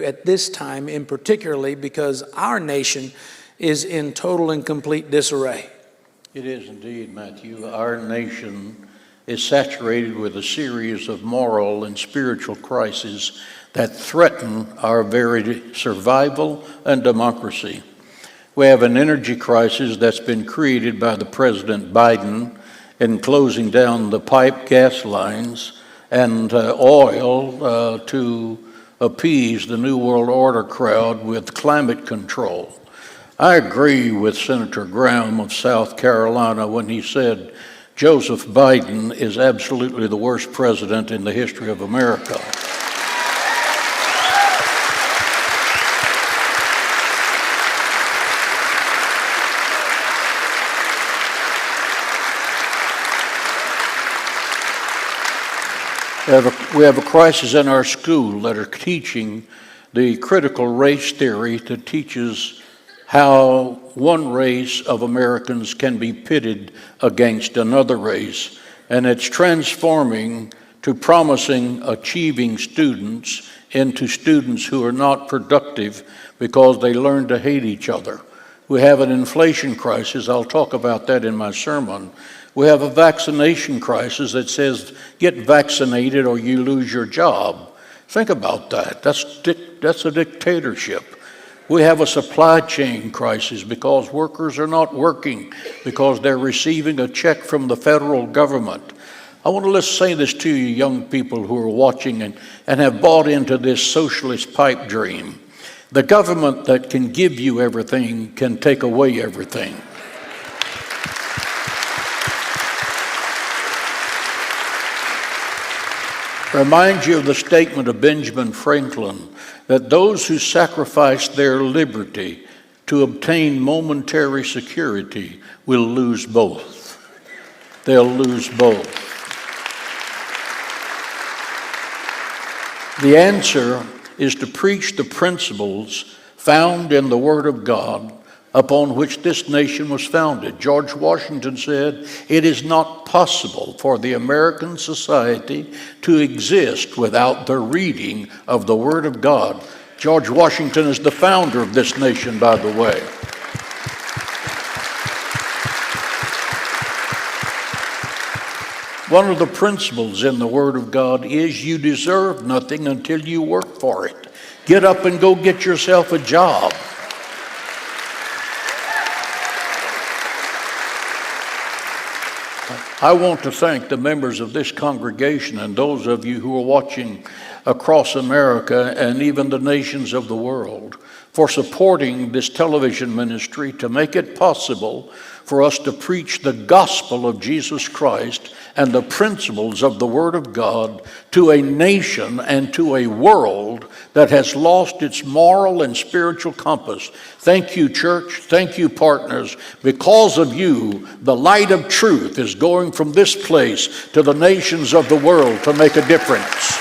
at this time in particularly because our nation is in total and complete disarray. It is indeed, Matthew. Our nation is saturated with a series of moral and spiritual crises that threaten our very survival and democracy. We have an energy crisis that's been created by the President Biden in closing down the pipe gas lines and oil to appease the New World Order crowd with climate control. I agree with Senator Graham of South Carolina when he said Joseph Biden is absolutely the worst president in the history of America. We have a crisis in our school that are teaching the critical race theory that teaches how one race of Americans can be pitted against another race. And it's transforming to promising achieving students into students who are not productive because they learn to hate each other. We have an inflation crisis. I'll talk about that in my sermon. We have a vaccination crisis that says, get vaccinated or you lose your job. Think about that. That's a dictatorship. We have a supply chain crisis because workers are not working because they're receiving a check from the federal government. I want to say this to you young people who are watching and have bought into this socialist pipe dream. The government that can give you everything can take away everything. Remind you of the statement of Benjamin Franklin that those who sacrifice their liberty to obtain momentary security will lose both. They'll lose both. The answer is to preach the principles found in the Word of God upon which this nation was founded. George Washington said, "It is not possible for the American society to exist without the reading of the Word of God." George Washington is the founder of this nation, by the way. One of the principles in the Word of God is you deserve nothing until you work for it. Get up and go get yourself a job. I want to thank the members of this congregation and those of you who are watching across America and even the nations of the world for supporting this television ministry to make it possible for us to preach the gospel of Jesus Christ and the principles of the Word of God to a nation and to a world that has lost its moral and spiritual compass. Thank you, church. Thank you, partners. Because of you, the light of truth is going from this place to the nations of the world to make a difference.